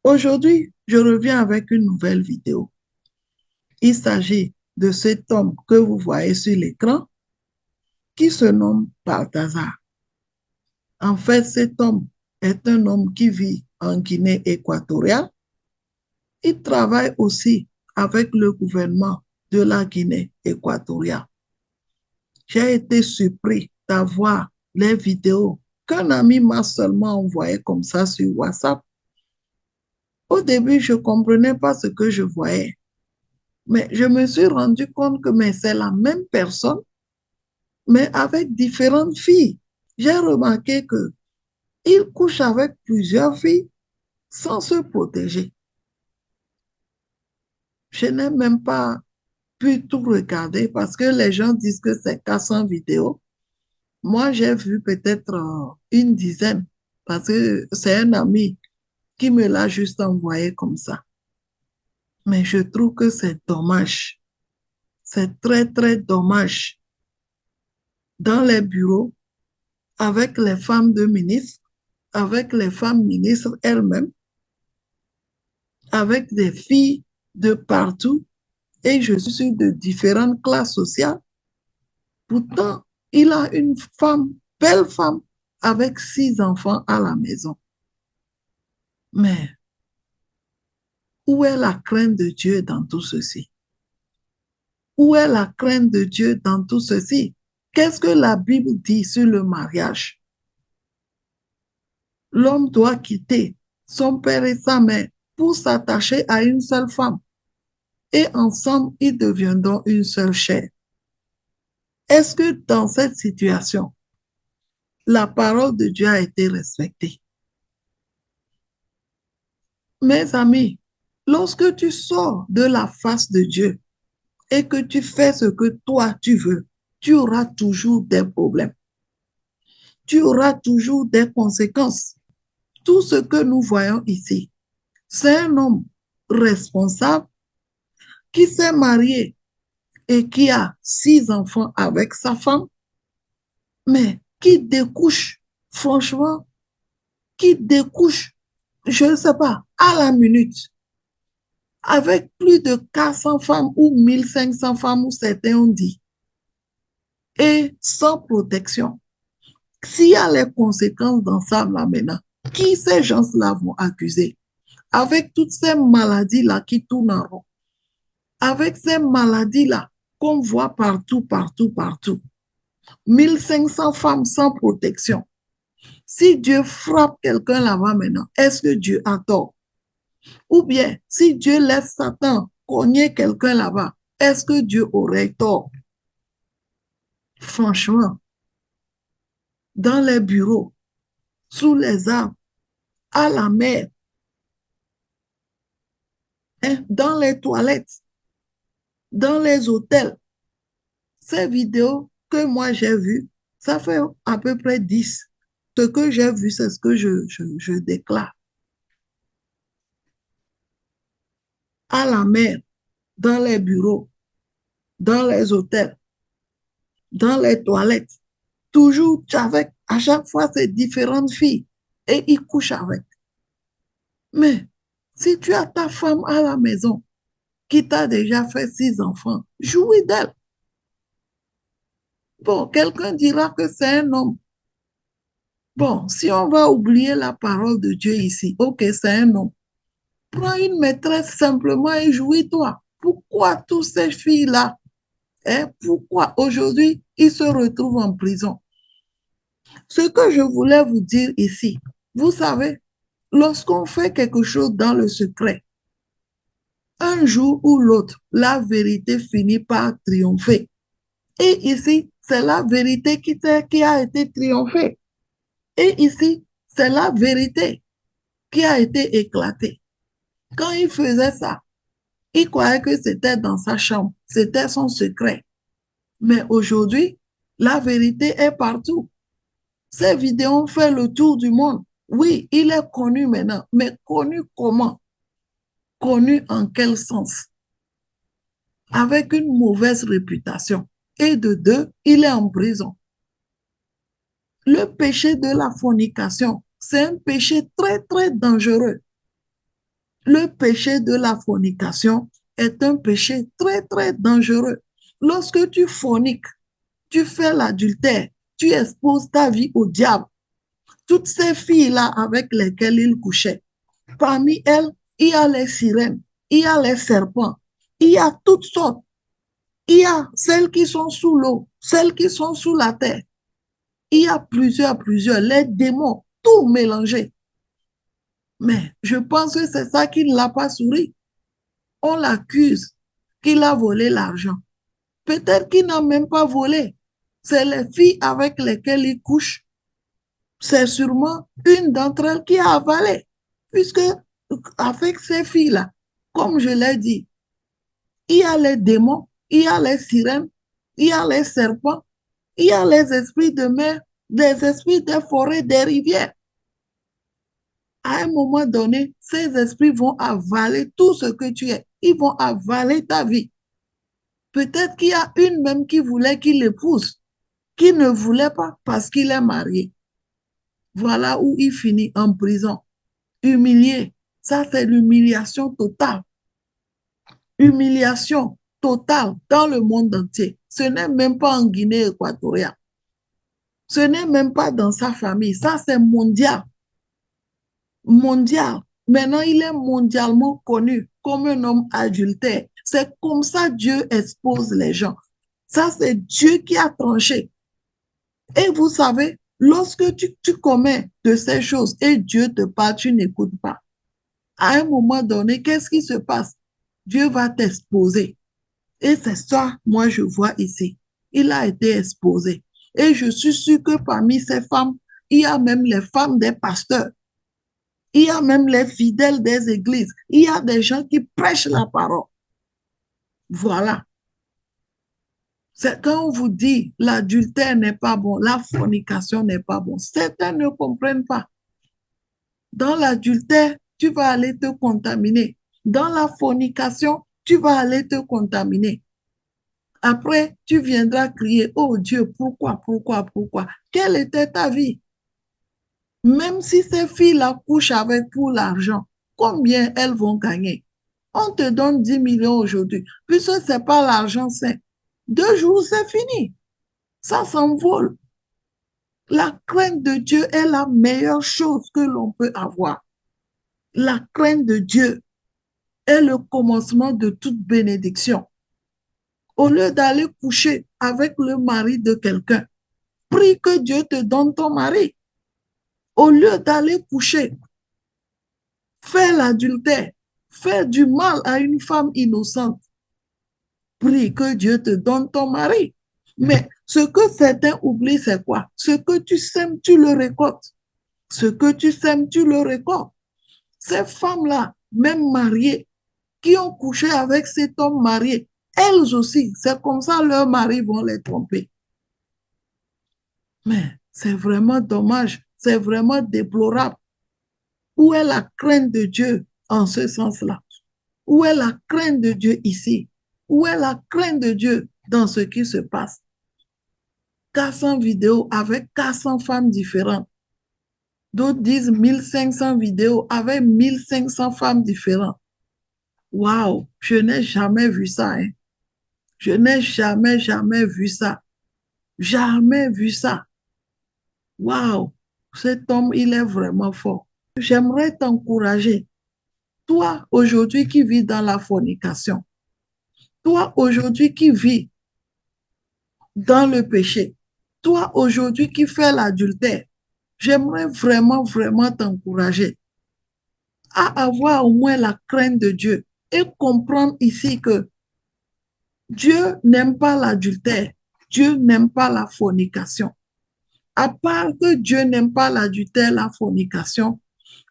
Aujourd'hui, je reviens avec une nouvelle vidéo. Il s'agit de cet homme que vous voyez sur l'écran qui se nomme Balthazar. En fait, cet homme est un homme qui vit en Guinée équatoriale. Il travaille aussi avec le gouvernement de la Guinée équatoriale. J'ai été surpris d'avoir les vidéos qu'un ami m'a seulement envoyées comme ça sur WhatsApp. Au début, je ne comprenais pas ce que je voyais. Mais je me suis rendu compte que c'est la même personne, mais avec différentes filles. J'ai remarqué que il couche avec plusieurs filles sans se protéger. Je n'ai même pas pu tout regarder parce que les gens disent que c'est 400 vidéos. Moi, j'ai vu peut-être une dizaine parce que c'est un ami qui me l'a juste envoyé comme ça. Mais je trouve que c'est dommage. C'est très, très dommage. Dans les bureaux, avec les femmes de ministres, avec les femmes ministres elles-mêmes, avec des filles de partout, et je suis de différentes classes sociales. Pourtant, il a une femme, belle femme, avec 6 enfants à la maison. Mais où est la crainte de Dieu dans tout ceci? Où est la crainte de Dieu dans tout ceci? Qu'est-ce que la Bible dit sur le mariage? L'homme doit quitter son père et sa mère pour s'attacher à une seule femme. Et ensemble, ils deviendront une seule chair. Est-ce que dans cette situation, la parole de Dieu a été respectée? Mes amis, lorsque tu sors de la face de Dieu et que tu fais ce que toi tu veux, tu auras toujours des problèmes. Tu auras toujours des conséquences. Tout ce que nous voyons ici, c'est un homme responsable qui s'est marié et qui a 6 enfants avec sa femme, mais qui découche, franchement, qui découche, je ne sais pas, à la minute, avec plus de 400 femmes ou 1500 femmes, ou certains ont dit, et sans protection. S'il y a les conséquences dans ça là maintenant, qui ces gens-là vont accuser? Avec toutes ces maladies-là qui tournent en rond, avec ces maladies-là qu'on voit partout, partout, partout, 1500 femmes sans protection. Si Dieu frappe quelqu'un là-bas maintenant, est-ce que Dieu a tort? Ou bien, si Dieu laisse Satan cogner quelqu'un là-bas, est-ce que Dieu aurait tort? Franchement, dans les bureaux, sous les arbres, à la mer, hein, dans les toilettes, dans les hôtels, ces vidéos que moi j'ai vues, ça fait à peu près 10. Ce que j'ai vu, c'est ce que je déclare. À la mer, dans les bureaux, dans les hôtels, dans les toilettes, toujours avec, à chaque fois, c'est différentes filles et ils couchent avec. Mais si tu as ta femme à la maison qui t'a déjà fait 6 enfants, jouis d'elle. Bon, quelqu'un dira que c'est un homme. Bon, si on va oublier la parole de Dieu ici, ok, c'est un homme. Prends une maîtresse simplement et jouis-toi. Pourquoi toutes ces filles-là, hein, pourquoi aujourd'hui ils se retrouvent en prison? Ce que je voulais vous dire ici, vous savez, lorsqu'on fait quelque chose dans le secret, un jour ou l'autre, la vérité finit par triompher. Et ici, c'est la vérité qui a été triomphée. Et ici, c'est la vérité qui a été éclatée. Quand il faisait ça, il croyait que c'était dans sa chambre, c'était son secret. Mais aujourd'hui, la vérité est partout. Ces vidéos ont fait le tour du monde. Oui, il est connu maintenant, mais connu comment? Connu en quel sens? Avec une mauvaise réputation. Et de deux, il est en prison. Le péché de la fornication, c'est un péché très, très dangereux. Le péché de la fornication est un péché très, très dangereux. Lorsque tu forniques, tu fais l'adultère, tu exposes ta vie au diable. Toutes ces filles-là avec lesquelles il couchait, parmi elles, il y a les sirènes, il y a les serpents, il y a toutes sortes. Il y a celles qui sont sous l'eau, celles qui sont sous la terre. Il y a plusieurs, les démons, tout mélangé. Mais je pense que c'est ça qui ne l'a pas souri. On l'accuse qu'il a volé l'argent. Peut-être qu'il n'a même pas volé. C'est les filles avec lesquelles il couche. C'est sûrement une d'entre elles qui a avalé. Puisque avec ces filles-là, comme je l'ai dit, il y a les démons, il y a les sirènes, il y a les serpents, il y a les esprits de mer, des esprits des forêts, des rivières. À un moment donné, ces esprits vont avaler tout ce que tu es. Ils vont avaler ta vie. Peut-être qu'il y a une même qui voulait qu'il l'épouse, qui ne voulait pas parce qu'il est marié. Voilà où il finit en prison, humilié. Ça, c'est l'humiliation totale. Humiliation totale dans le monde entier. Ce n'est même pas en Guinée équatoriale. Ce n'est même pas dans sa famille. Ça, c'est mondial. Mondial. Maintenant, il est mondialement connu comme un homme adultère. C'est comme ça Dieu expose les gens. Ça, c'est Dieu qui a tranché. Et vous savez, lorsque tu commets de ces choses et Dieu te parle, tu n'écoutes pas. À un moment donné, qu'est-ce qui se passe? Dieu va t'exposer. Et c'est ça, moi, je vois ici. Il a été exposé. Et je suis sûre que parmi ces femmes, il y a même les femmes des pasteurs. Il y a même les fidèles des églises. Il y a des gens qui prêchent la parole. Voilà. C'est quand on vous dit l'adultère n'est pas bon, la fornication n'est pas bon. Certains ne comprennent pas. Dans l'adultère, tu vas aller te contaminer. Dans la fornication, tu vas aller te contaminer. Après, tu viendras crier, oh Dieu, pourquoi? Quelle était ta vie? Même si ces filles-là couchent avec pour l'argent, combien elles vont gagner? On te donne 10 millions aujourd'hui, puisque ce n'est pas l'argent sain. 2 jours, c'est fini. Ça s'envole. La crainte de Dieu est la meilleure chose que l'on peut avoir. La crainte de Dieu est le commencement de toute bénédiction. Au lieu d'aller coucher avec le mari de quelqu'un, prie que Dieu te donne ton mari. Au lieu d'aller coucher, faire l'adultère, faire du mal à une femme innocente, prie que Dieu te donne ton mari. Mais ce que certains oublient, c'est quoi? Ce que tu sèmes, tu le récoltes. Ce que tu sèmes, tu le récoltes. Ces femmes-là, même mariées, qui ont couché avec cet homme marié, elles aussi, c'est comme ça leurs maris vont les tromper. Mais c'est vraiment dommage, c'est vraiment déplorable. Où est la crainte de Dieu en ce sens-là? Où est la crainte de Dieu ici? Où est la crainte de Dieu dans ce qui se passe? 400 vidéos avec 400 femmes différentes. D'autres disent 1500 vidéos avec 1500 femmes différentes. Waouh, je n'ai jamais vu ça. Hein. Je n'ai jamais vu ça. Jamais vu ça. Waouh, cet homme, il est vraiment fort. J'aimerais t'encourager. Toi, aujourd'hui, qui vis dans la fornication. Toi, aujourd'hui, qui vis dans le péché. Toi, aujourd'hui, qui fais l'adultère. J'aimerais vraiment t'encourager à avoir au moins la crainte de Dieu et comprendre ici que Dieu n'aime pas l'adultère. Dieu n'aime pas la fornication. À part que Dieu n'aime pas l'adultère, la fornication,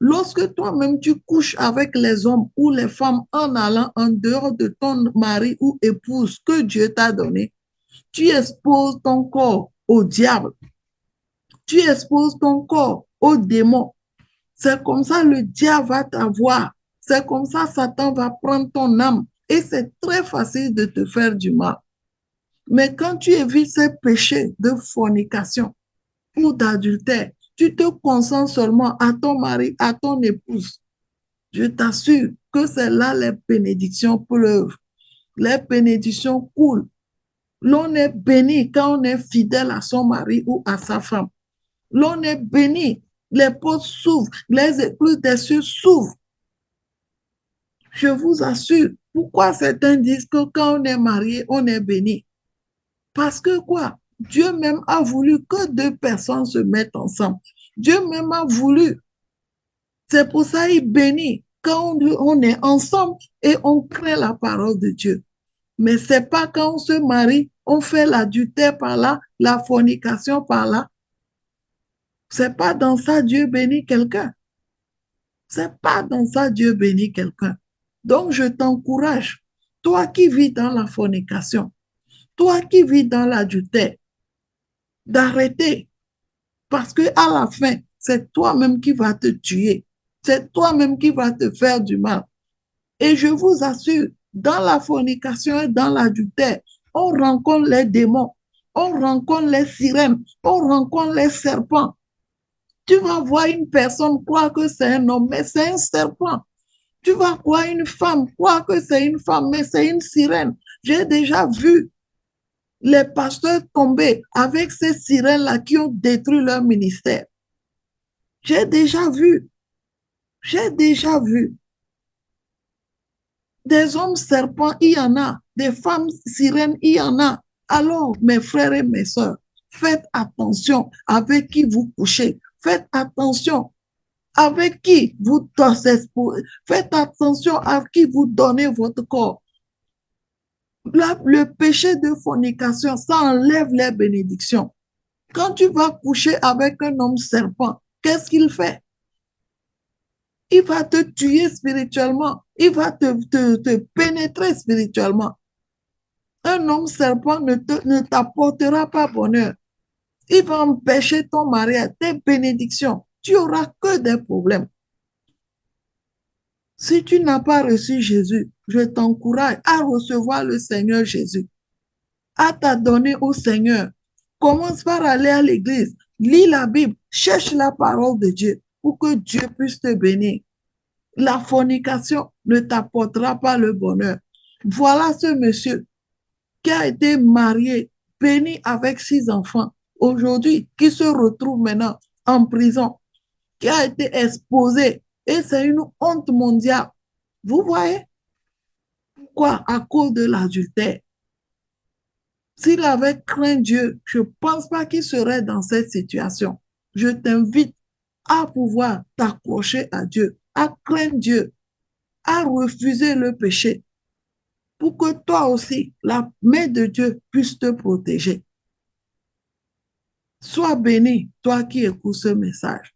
lorsque toi-même tu couches avec les hommes ou les femmes en allant en dehors de ton mari ou épouse que Dieu t'a donné, tu exposes ton corps au diable. Tu exposes ton corps aux démons. C'est comme ça le diable va t'avoir. C'est comme ça Satan va prendre ton âme. Et c'est très facile de te faire du mal. Mais quand tu évites ces péchés de fornication ou d'adultère, tu te concentres seulement à ton mari, à ton épouse. Je t'assure que c'est là les bénédictions pleuvent, les bénédictions coulent. L'on est béni quand on est fidèle à son mari ou à sa femme. L'on est béni, les portes s'ouvrent, les écluses des cieux s'ouvrent. Je vous assure, pourquoi certains disent que quand on est marié, on est béni? Parce que quoi? Dieu même a voulu que deux personnes se mettent ensemble. Dieu même a voulu. C'est pour ça qu'il bénit quand on est ensemble et on crée la parole de Dieu. Mais c'est pas quand on se marie, on fait l'adultère par là, la fornication par là. C'est pas dans ça Dieu bénit quelqu'un. C'est pas dans ça Dieu bénit quelqu'un. Donc je t'encourage, toi qui vis dans la fornication, toi qui vis dans l'adultère, d'arrêter. Parce que à la fin, c'est toi-même qui vas te tuer. C'est toi-même qui vas te faire du mal. Et je vous assure, dans la fornication et dans l'adultère, on rencontre les démons, on rencontre les sirènes, on rencontre les serpents. Tu vas voir une personne croire que c'est un homme, mais c'est un serpent. Tu vas croire une femme, croire que c'est une femme, mais c'est une sirène. J'ai déjà vu les pasteurs tomber avec ces sirènes-là qui ont détruit leur ministère. J'ai déjà vu, j'ai déjà vu. Des hommes serpents, il y en a. Des femmes sirènes, il y en a. Alors, mes frères et mes sœurs, faites attention avec qui vous couchez. Faites attention avec qui vous dansez. Faites attention à qui vous donnez votre corps. Le péché de fornication, ça enlève les bénédictions. Quand tu vas coucher avec un homme serpent, qu'est-ce qu'il fait? Il va te tuer spirituellement. Il va te pénétrer spirituellement. Un homme serpent ne t'apportera pas bonheur. Il va empêcher ton mariage, tes bénédictions. Tu n'auras que des problèmes. Si tu n'as pas reçu Jésus, je t'encourage à recevoir le Seigneur Jésus, à t'adonner au Seigneur. Commence par aller à l'église, lis la Bible, cherche la parole de Dieu pour que Dieu puisse te bénir. La fornication ne t'apportera pas le bonheur. Voilà ce monsieur qui a été marié, béni avec 6 enfants, aujourd'hui, qui se retrouve maintenant en prison, qui a été exposé. Et c'est une honte mondiale. Vous voyez pourquoi? À cause de l'adultère. S'il avait craint Dieu, je ne pense pas qu'il serait dans cette situation. Je t'invite à pouvoir t'accrocher à Dieu, à craindre Dieu, à refuser le péché pour que toi aussi, la main de Dieu puisse te protéger. Sois béni, toi qui écoutes ce message.